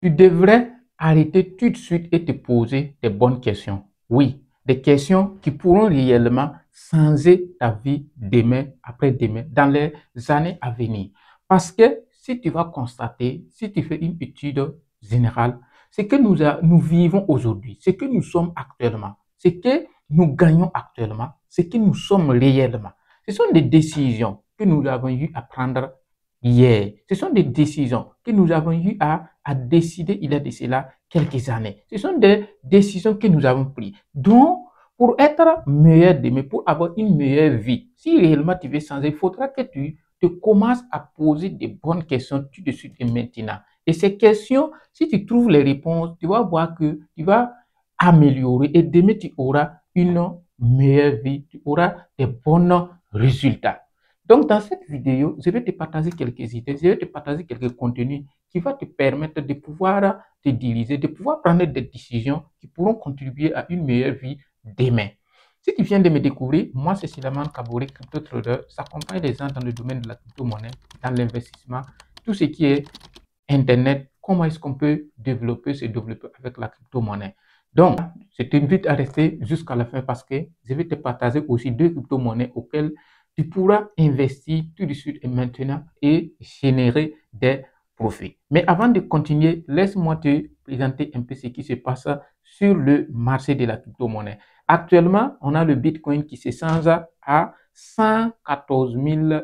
Tu devrais arrêter tout de suite et te poser des bonnes questions. Oui, des questions qui pourront réellement changer ta vie demain, après-demain, dans les années à venir. Parce que si tu vas constater, si tu fais une étude générale, ce que nous vivons aujourd'hui, ce que nous sommes actuellement, ce que nous gagnons actuellement, ce que nous sommes réellement, ce sont des décisions que nous avons eu à prendre hier. Ce sont des décisions que nous avons eu à décider il y a de cela quelques années. Ce sont des décisions que nous avons prises. Donc, pour être meilleur demain, pour avoir une meilleure vie, si réellement tu veux changer, il faudra que tu te commences à poser des bonnes questions tout de suite et maintenant. Et ces questions, si tu trouves les réponses, tu vas voir que tu vas améliorer et demain tu auras une meilleure vie, tu auras des bons résultats. Donc, dans cette vidéo, je vais te partager quelques idées, je vais te partager quelques contenus qui vont te permettre de pouvoir te diriger, de pouvoir prendre des décisions qui pourront contribuer à une meilleure vie demain. Si tu viens de me découvrir, moi c'est Silaman Kabouri, crypto trader. J'accompagne les gens dans le domaine de la crypto-monnaie, dans l'investissement, tout ce qui est Internet, comment est-ce qu'on peut se développer avec la crypto-monnaie. Donc, je t'invite à rester jusqu'à la fin parce que je vais te partager aussi deux crypto-monnaies auxquelles tu pourras investir tout de suite et maintenant et générer des profits. Mais avant de continuer, laisse-moi te présenter un peu ce qui se passe sur le marché de la crypto-monnaie. Actuellement, on a le Bitcoin qui s'échange à 114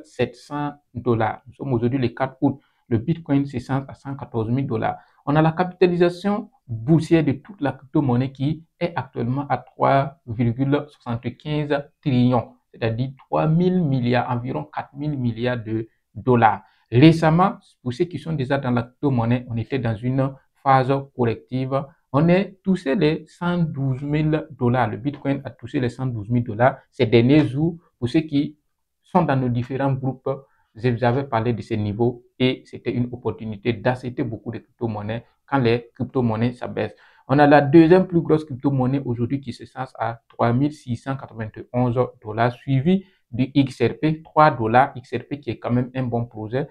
700 $. Nous sommes aujourd'hui le 4 août. Le Bitcoin s'échange à 114 000 $. On a la capitalisation boursière de toute la crypto-monnaie qui est actuellement à 3,75 trillions, c'est-à-dire 3 000 milliards, environ 4 000 milliards de dollars. Récemment, pour ceux qui sont déjà dans la crypto-monnaie, on était dans une phase corrective. On est touché les 112 000 $. Le Bitcoin a touché les 112 000 $ ces derniers jours. Pour ceux qui sont dans nos différents groupes, je vous avais parlé de ces niveaux et c'était une opportunité d'acheter beaucoup de crypto-monnaies quand les crypto-monnaies s'abaissent. On a la deuxième plus grosse crypto-monnaie aujourd'hui qui se change à 3 691 $, suivi du XRP, 3 $, XRP qui est quand même un bon projet.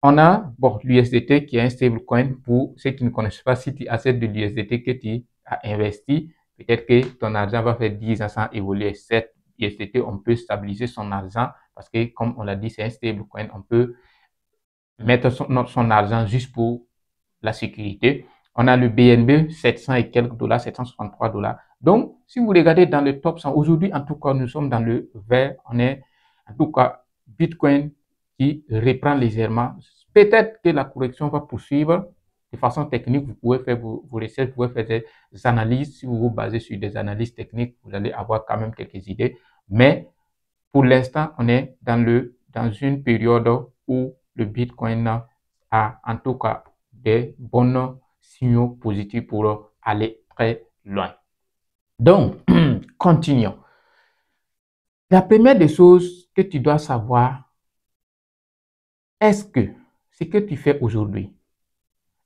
On a l'USDT qui est un stablecoin. Pour ceux qui ne connaissent pas, si tu achètes de l'USDT que tu as investi, peut-être que ton argent va faire 10 ans sans évoluer. Cette USDT, on peut stabiliser son argent parce que, comme on l'a dit, c'est un stablecoin. On peut mettre son argent juste pour la sécurité. On a le BNB, 700 et quelques dollars, 763 $. Donc, si vous regardez dans le top 100, aujourd'hui, en tout cas, nous sommes dans le vert. On est, en tout cas, Bitcoin qui reprend légèrement. Peut-être que la correction va poursuivre. De façon technique, vous pouvez faire vos recherches, vous pouvez faire des analyses. Si vous vous basez sur des analyses techniques, vous allez avoir quand même quelques idées. Mais pour l'instant, on est dans une période où le Bitcoin a en tout cas des bons signaux positifs pour aller très loin. Donc, continuons. La première des choses que tu dois savoir, est-ce que ce que tu fais aujourd'hui,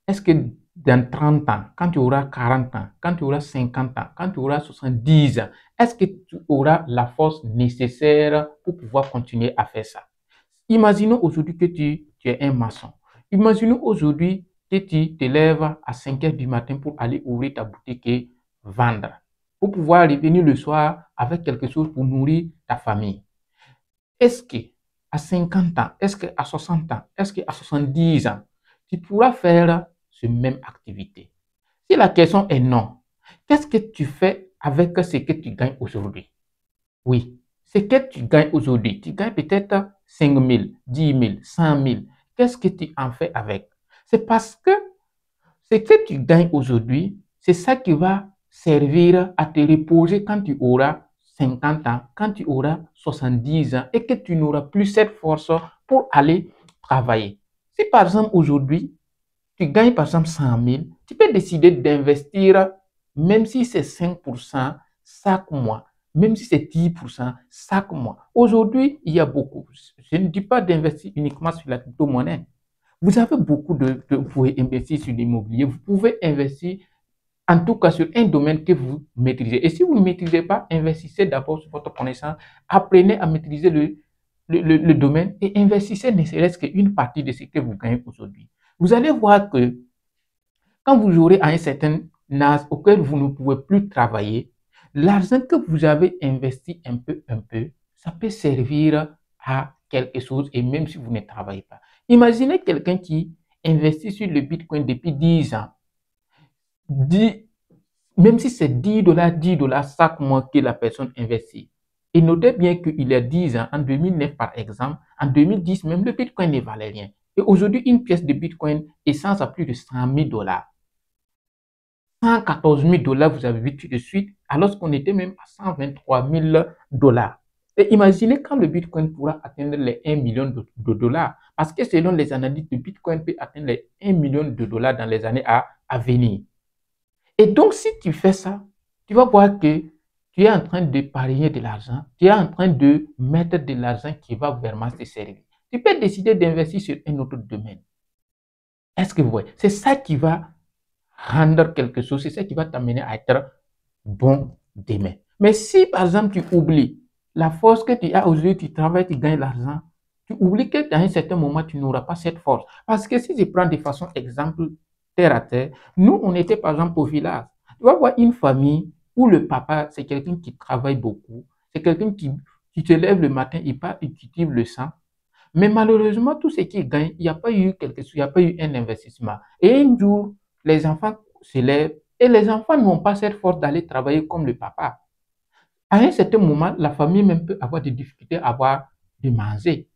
est-ce que dans 30 ans, quand tu auras 40 ans, quand tu auras 50 ans, quand tu auras 70 ans, est-ce que tu auras la force nécessaire pour pouvoir continuer à faire ça? Imaginons aujourd'hui que tu es un maçon. Imaginons aujourd'hui que tu te lèves à 5 heures du matin pour aller ouvrir ta boutique et vendre, pour pouvoir revenir le soir avec quelque chose pour nourrir ta famille. Est-ce qu'à 50 ans, est-ce qu'à 60 ans, est-ce qu'à 70 ans, tu pourras faire cette même activité? Si la question est non, qu'est-ce que tu fais avec ce que tu gagnes aujourd'hui? Oui, ce que tu gagnes aujourd'hui, tu gagnes peut-être 5 000, 10 000, 100 000. Qu'est-ce que tu en fais avec? C'est parce que ce que tu gagnes aujourd'hui, c'est ça qui va servir à te reposer quand tu auras 50 ans, quand tu auras 70 ans et que tu n'auras plus cette force pour aller travailler. Si par exemple aujourd'hui, tu gagnes par exemple 100 000, tu peux décider d'investir, même si c'est 5% chaque mois, même si c'est 10% chaque mois. Aujourd'hui, il y a beaucoup. Je ne dis pas d'investir uniquement sur la crypto-monnaie. Vous avez beaucoup vous pouvez investir sur l'immobilier, vous pouvez investir en tout cas sur un domaine que vous maîtrisez. Et si vous ne maîtrisez pas, investissez d'abord sur votre connaissance, apprenez à maîtriser le domaine et investissez ne serait-ce qu'une partie de ce que vous gagnez aujourd'hui. Vous allez voir que quand vous aurez à un certain âge auquel vous ne pouvez plus travailler, l'argent que vous avez investi un peu, ça peut servir à quelque chose et même si vous ne travaillez pas. Imaginez quelqu'un qui investit sur le Bitcoin depuis 10 ans. Même si c'est 10 $, chaque mois que la personne investit. Et notez bien qu'il y a 10 ans, en 2009 par exemple, en 2010 même, le Bitcoin ne valait rien. Et aujourd'hui, une pièce de Bitcoin essence à plus de 100 000 $. 114 000 $, vous avez vu tout de suite, alors qu'on était même à 123 000 $. Et imaginez quand le Bitcoin pourra atteindre les 1 million de dollars. Parce que selon les analyses, le Bitcoin peut atteindre les 1 million de dollars dans les années à venir. Et donc, si tu fais ça, tu vas voir que tu es en train de parier de l'argent, tu es en train de mettre de l'argent qui va vraiment te servir. Tu peux décider d'investir sur un autre domaine. Est-ce que vous voyez? C'est ça qui va rendre quelque chose, c'est ça qui va t'amener à être bon demain. Mais si, par exemple, tu oublies la force que tu as aujourd'hui, tu travailles, tu gagnes l'argent, tu oublies que dans un certain moment, tu n'auras pas cette force. Parce que si je prends de façon exemple, terre à terre, nous, on était par exemple au village. Tu vas voir une famille où le papa, c'est quelqu'un qui travaille beaucoup, c'est quelqu'un qui se lève le matin, il part, il cultive le sang. Mais malheureusement, tout ce qu'il gagne, il n'y a pas eu quelque chose, il n'y a pas eu un investissement. Et un jour, les enfants se lèvent et les enfants n'ont pas cette force d'aller travailler comme le papa. À un certain moment, la famille même peut avoir des difficultés à avoir de manger.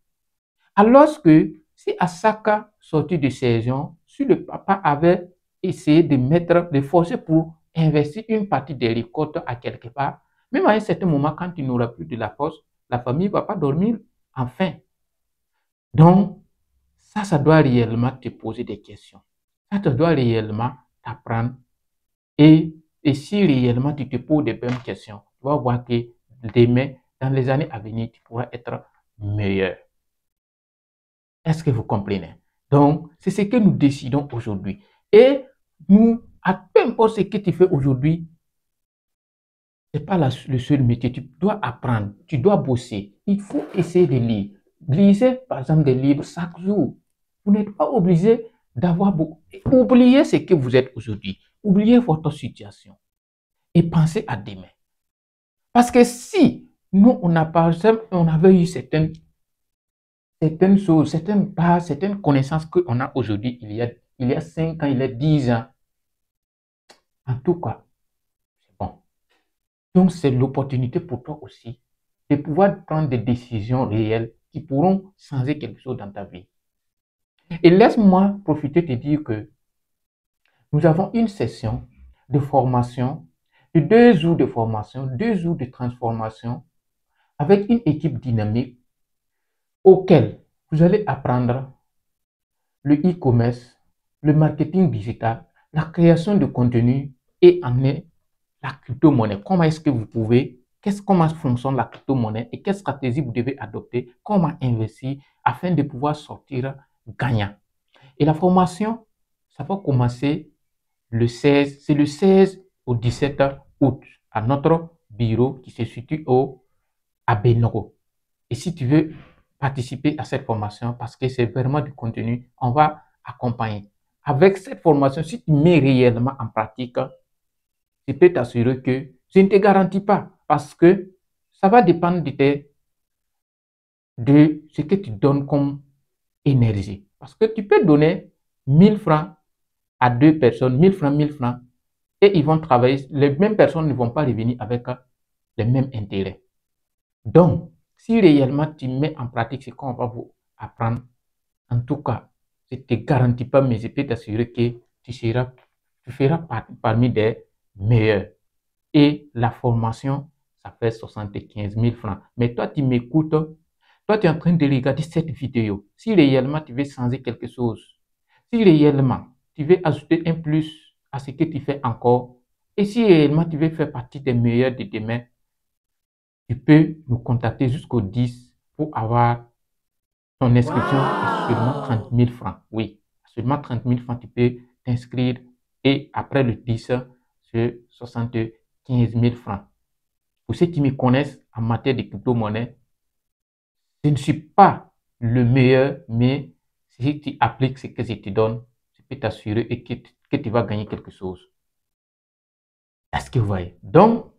Alors que si à chaque sortie de saison, si le papa avait essayé de mettre, de forcer pour investir une partie des récoltes à quelque part, même à un certain moment, quand il n'aura plus de la force, la famille ne va pas dormir en faim. Donc, ça doit réellement te poser des questions. Ça te doit réellement t'apprendre. Et si réellement tu te poses des bonnes questions, tu vas voir que demain, dans les années à venir, tu pourras être meilleur. Est-ce que vous comprenez? Donc, c'est ce que nous décidons aujourd'hui. Et nous, peu importe ce que tu fais aujourd'hui, ce n'est pas le seul métier. Tu dois apprendre, tu dois bosser. Il faut essayer de lire. Lisez, par exemple, des livres chaque jour. Vous n'êtes pas obligé d'avoir beaucoup. Oubliez ce que vous êtes aujourd'hui. Oubliez votre situation. Et pensez à demain. Parce que si nous, on avait eu certaines choses, certaines bases, certaines connaissances qu'on a aujourd'hui, il y a 5 ans, il y a 10 ans, en tout cas, c'est bon. Donc, c'est l'opportunité pour toi aussi de pouvoir prendre des décisions réelles qui pourront changer quelque chose dans ta vie. Et laisse-moi profiter de te dire que nous avons une session de formation, de 2 jours de formation, 2 jours de transformation, avec une équipe dynamique auquel vous allez apprendre le e-commerce, le marketing digital, la création de contenu et amener la crypto-monnaie. Comment est-ce que vous pouvez, comment fonctionne la crypto-monnaie et quelle stratégie vous devez adopter, comment investir afin de pouvoir sortir gagnant. Et la formation, ça va commencer le 16, c'est le 16 au 17 août à notre bureau qui se situe à Benoro. Et si tu veux participer à cette formation, parce que c'est vraiment du contenu, on va accompagner. Avec cette formation, si tu mets réellement en pratique, je peux t'assurer que je ne te garantis pas, parce que ça va dépendre de ce que tu donnes comme énergie. Parce que tu peux donner 1000 francs à 2 personnes, 1000 francs, 1000 francs, et ils vont travailler, les mêmes personnes ne vont pas revenir avec les mêmes intérêts. Donc, si réellement tu mets en pratique ce qu'on va vous apprendre, en tout cas, je ne te garantis pas, mais je peux t'assurer que tu feras parmi des meilleurs. Et la formation, ça fait 75 000 francs. Mais toi, tu m'écoutes, toi, tu es en train de regarder cette vidéo. Si réellement tu veux changer quelque chose, si réellement tu veux ajouter un plus à ce que tu fais encore, et si réellement tu veux faire partie des meilleurs de demain, tu peux nous contacter jusqu'au 10 pour avoir ton inscription à seulement 30 000 francs. Oui, seulement 30 000 francs, tu peux t'inscrire et après le 10, c'est 75 000 francs. Pour ceux qui me connaissent en matière de crypto-monnaie, je ne suis pas le meilleur, mais si tu appliques ce que je te donne, je peux t'assurer que tu vas gagner quelque chose. Est-ce que vous voyez? Donc,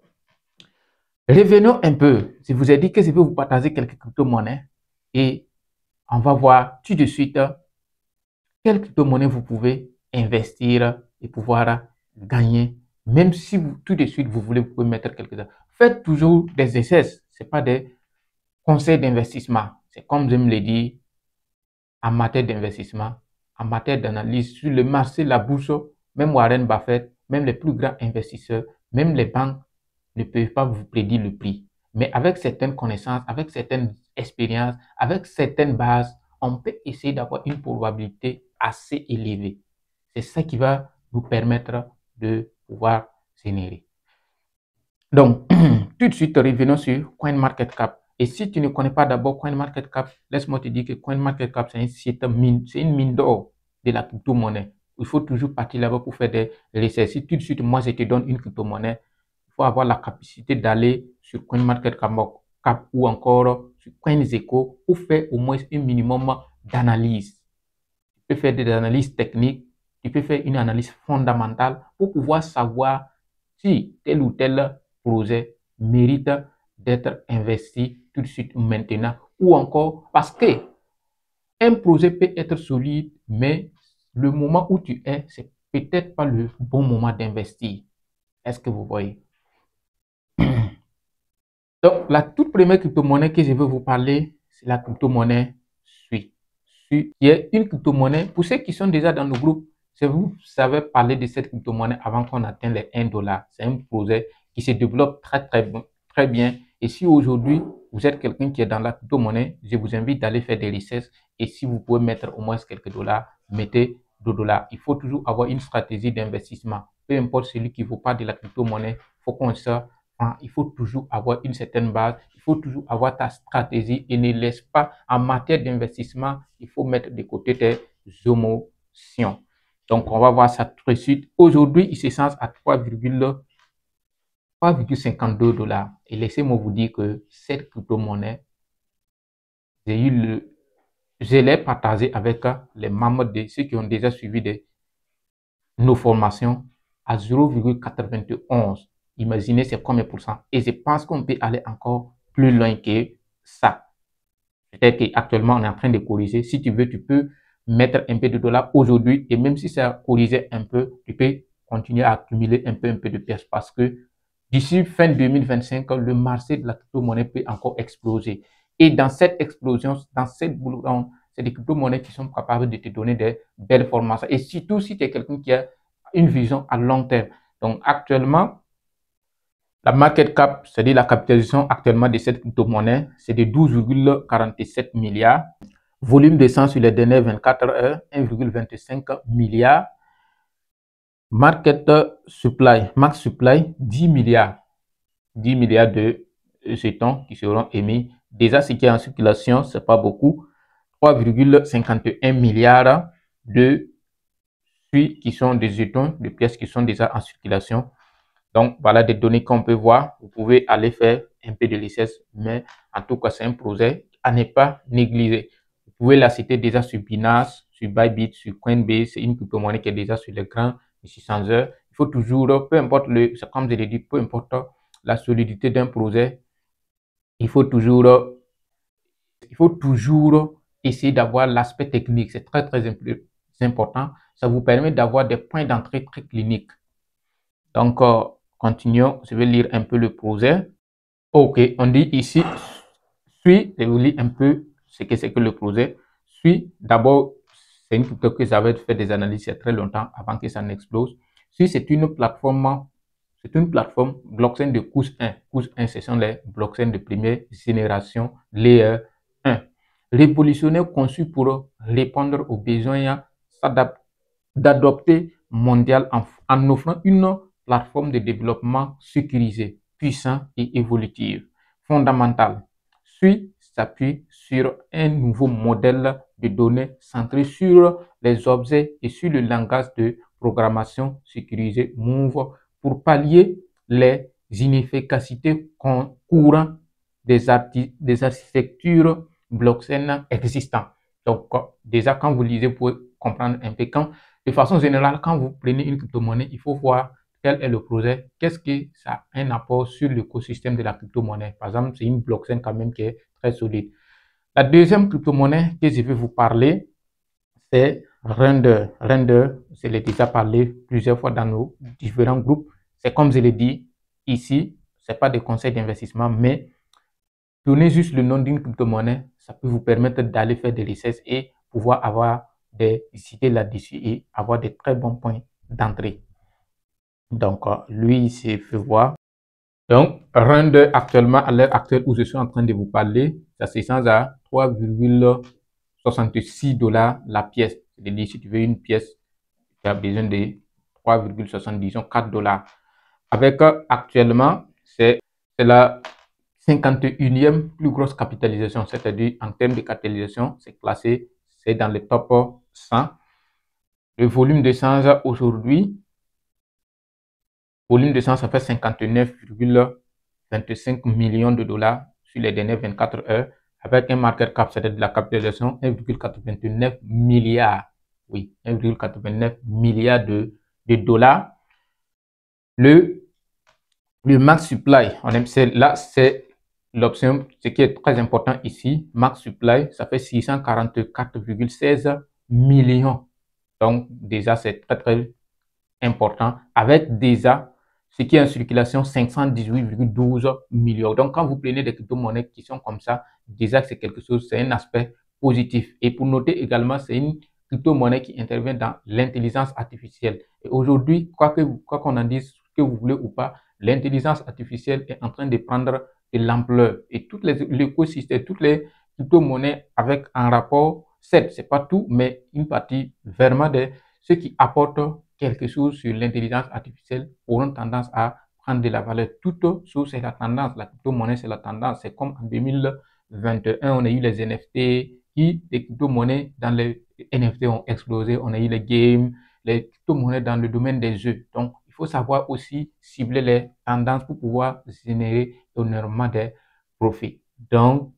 revenons un peu. Je vous ai dit que je vais vous partager quelques crypto-monnaies et on va voir tout de suite quelle crypto-monnaie vous pouvez investir et pouvoir gagner. Même si vous, tout de suite vous voulez, vous pouvez mettre quelques-uns. Faites toujours des essais. Ce n'est pas des conseils d'investissement. C'est comme je me l'ai dit, en matière d'investissement, en matière d'analyse sur le marché, la bourse, même Warren Buffett, même les plus grands investisseurs, même les banques ne peuvent pas vous prédire le prix. Mais avec certaines connaissances, avec certaines expériences, avec certaines bases, on peut essayer d'avoir une probabilité assez élevée. C'est ça qui va vous permettre de pouvoir générer. Donc, tout de suite, revenons sur CoinMarketCap. Et si tu ne connais pas d'abord CoinMarketCap, laisse-moi te dire que CoinMarketCap, c'est une mine d'or de la crypto-monnaie. Il faut toujours partir là-bas pour faire des recherches. Si tout de suite, moi, je te donne une crypto-monnaie, il faut avoir la capacité d'aller sur CoinMarketCap ou encore sur CoinGecko pour faire au moins un minimum d'analyse. Tu peux faire des analyses techniques, tu peux faire une analyse fondamentale pour pouvoir savoir si tel ou tel projet mérite d'être investi tout de suite maintenant ou encore parce que un projet peut être solide, mais le moment où tu es, c'est peut-être pas le bon moment d'investir. Est-ce que vous voyez? Donc, la toute première crypto-monnaie que je veux vous parler, c'est la crypto-monnaie SUI. SUI, qui est une crypto-monnaie, pour ceux qui sont déjà dans le groupe, vous savez parler de cette crypto-monnaie avant qu'on atteigne les 1 $. C'est un projet qui se développe très bien. Et si aujourd'hui, vous êtes quelqu'un qui est dans la crypto-monnaie, je vous invite d'aller faire des recherches. Et si vous pouvez mettre au moins quelques dollars, mettez 2 $. Il faut toujours avoir une stratégie d'investissement. Peu importe celui qui vous parle de la crypto-monnaie, il faut qu'on soit il faut toujours avoir une certaine base, il faut toujours avoir ta stratégie et ne laisse pas en matière d'investissement, il faut mettre de côté tes émotions. Donc, on va voir ça tout de suite. Aujourd'hui, il se sens à 3,52 $. Et laissez-moi vous dire que cette crypto-monnaie, je l'ai partagé avec les membres de ceux qui ont déjà suivi nos formations à 0,91. Imaginez c'est combien pour cent. Et je pense qu'on peut aller encore plus loin que ça. Peut-être qu'actuellement, on est en train de corriger. Si tu veux, tu peux mettre un peu de dollars aujourd'hui. Et même si ça corrige un peu, tu peux continuer à accumuler un peu de pièces parce que d'ici fin 2025, le marché de la crypto-monnaie peut encore exploser. Et dans cette explosion, c'est des crypto-monnaies qui sont capables de te donner des belles formations. Et surtout si tu es quelqu'un qui a une vision à long terme. Donc actuellement, la market cap, c'est-à-dire la capitalisation actuellement de cette crypto-monnaie, c'est de 12,47 milliards. Volume de sang sur les dernières 24 heures, 1,25 milliard. Market supply, max supply, 10 milliards. 10 milliards de jetons qui seront émis. Déjà, ce qui est en circulation, ce n'est pas beaucoup. 3,51 milliards de SUI qui sont des jetons, de pièces qui sont déjà en circulation. Donc, voilà des données qu'on peut voir. Vous pouvez aller faire un peu de recherche, mais en tout cas, c'est un projet à ne pas négliger. Vous pouvez la citer déjà sur Binance, sur Bybit, sur Coinbase. C'est une crypto-monnaie qui est déjà sur les grands 600 heures. Il faut toujours, peu importe comme je l'ai dit, peu importe la solidité d'un projet, il faut toujours essayer d'avoir l'aspect technique. C'est très important. Ça vous permet d'avoir des points d'entrée très cliniques. Donc, continuons. Je vais lire un peu le projet. Ok, on dit ici, SUI, je vous lis un peu ce que c'est que le projet. SUI, d'abord, c'est une crypto que j'avais fait des analyses il y a très longtemps avant que ça n'explose. SUI, c'est une plateforme blockchain de couche 1. Couche 1, ce sont les blockchains de première génération, layer 1. Révolutionnaire, conçu pour répondre aux besoins d'adopter mondial en offrant une plateforme de développement sécurisée, puissante et évolutive. Fondamentale. SUI s'appuie sur un nouveau modèle de données centré sur les objets et sur le langage de programmation sécurisée Move pour pallier les inefficacités courantes des architectures blockchain existantes. Donc, déjà, quand vous lisez, vous pouvez comprendre un peu. Quand De façon générale, quand vous prenez une crypto-monnaie, il faut voir quel est le projet, qu'est-ce que ça a un apport sur l'écosystème de la crypto-monnaie. Par exemple, c'est une blockchain quand même qui est très solide. La deuxième crypto-monnaie que je vais vous parler, c'est Render. Render, je l'ai déjà parlé plusieurs fois dans nos différents groupes. C'est comme je l'ai dit ici, ce n'est pas des conseils d'investissement, mais donner juste le nom d'une crypto-monnaie, ça peut vous permettre d'aller faire des recherches et pouvoir avoir des idées là-dessus et avoir de très bons points d'entrée. Donc, lui, il s'est fait voir. Donc, Render actuellement, à l'heure actuelle où je suis en train de vous parler, ça s'échange à 3,66 $ la pièce. C'est-à-dire, si tu veux une pièce, tu as besoin de 3,70, 4 $. Avec actuellement, c'est la 51e plus grosse capitalisation, c'est-à-dire en termes de capitalisation, c'est classé, c'est dans le top 100. Le volume d'échange aujourd'hui, ça fait 59,25 millions de dollars sur les dernières 24 heures, avec un market cap, c'est-à-dire de la capitalisation, 1,89 milliard. Oui, 1,89 milliard de dollars. Le max supply, là, c'est l'option, ce qui est très important ici, max supply, ça fait 644,16 millions. Donc, déjà, c'est très, très important. Avec déjà, ce qui est en circulation, 518,12 millions. Donc, quand vous prenez des crypto-monnaies qui sont comme ça, déjà, c'est quelque chose, c'est un aspect positif. Et pour noter également, c'est une crypto-monnaie qui intervient dans l'intelligence artificielle. Et aujourd'hui, quoi qu'on en dise, que vous voulez ou pas, l'intelligence artificielle est en train de prendre de l'ampleur. Et tout l'écosystème, toutes les crypto-monnaies avec un rapport, c'est pas tout, mais une partie vraiment de ceux qui apportent quelque chose sur l'intelligence artificielle auront tendance à prendre de la valeur. Toute chose, c'est la tendance. La crypto-monnaie, c'est la tendance. C'est comme en 2021, on a eu les NFT, qui, les crypto-monnaies dans les NFT ont explosé. On a eu les games, les crypto-monnaies dans le domaine des jeux. Donc, il faut savoir aussi cibler les tendances pour pouvoir générer énormément de profits. Donc,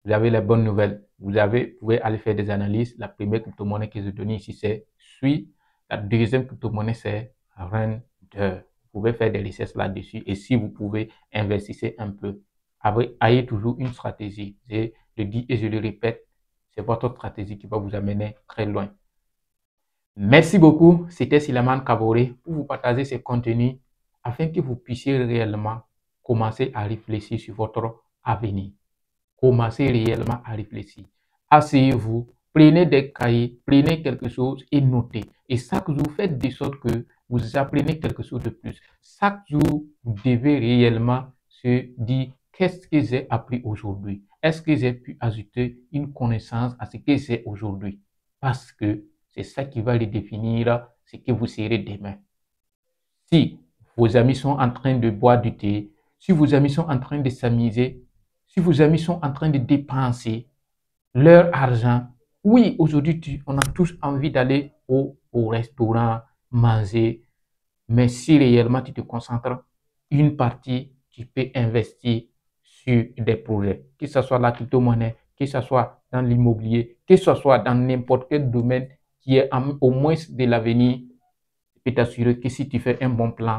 vous avez les bonnes nouvelles. Vous pouvez aller faire des analyses. La première crypto-monnaie que je donne ici, c'est SUI. La deuxième crypto-monnaie, c'est Render. Vous pouvez faire des recherches là-dessus. Et si vous pouvez, investissez un peu. Ayez toujours une stratégie. Je le dis et je le répète, c'est votre stratégie qui va vous amener très loin. Merci beaucoup. C'était Silaman Kabore pour vous partager ces contenus afin que vous puissiez réellement commencer à réfléchir sur votre avenir. Commencez réellement à réfléchir. Asseyez-vous, prenez des cahiers, prenez quelque chose et notez. Et chaque jour, faites de sorte que vous apprenez quelque chose de plus. Chaque jour, vous devez réellement se dire qu'est-ce que j'ai appris aujourd'hui? Est-ce que j'ai pu ajouter une connaissance à ce que j'ai aujourd'hui? Parce que c'est ça qui va redéfinir ce que vous serez demain. Si vos amis sont en train de boire du thé, si vos amis sont en train de s'amuser, si vos amis sont en train de dépenser leur argent, oui, aujourd'hui, on a tous envie d'aller au restaurant, manger, mais si réellement tu te concentres, une partie, tu peux investir sur des projets, que ce soit la crypto-monnaie, que ce soit dans l'immobilier, que ce soit dans n'importe quel domaine qui est au moins de l'avenir. Je peux t'assurer que si tu fais un bon plan,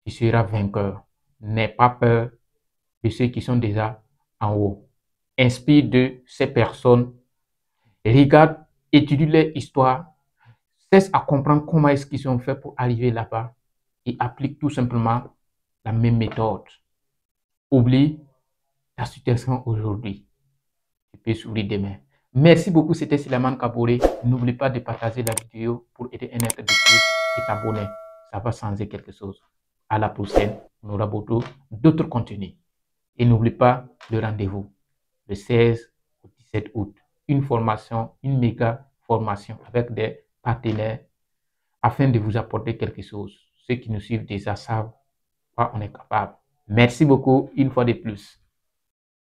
tu seras vainqueur. N'aie pas peur de ceux qui sont déjà en haut. Inspire de ces personnes. Regarde, étudie leur histoire. Cesse à comprendre comment est-ce qu'ils ont fait pour arriver là-bas et applique tout simplement la même méthode. Oublie ta situation aujourd'hui. Tu peux sourire demain. Merci beaucoup, c'était Silaman Kabore. N'oublie pas de partager la vidéo pour aider un être de plus et t'abonner. Ça va changer quelque chose. À la prochaine, on aura beaucoup d'autres contenus. Et n'oublie pas le rendez-vous le 16 au 17 août. Une formation, une méga formation avec des partenaires afin de vous apporter quelque chose. Ceux qui nous suivent déjà savent quoi on est capable. Merci beaucoup une fois de plus.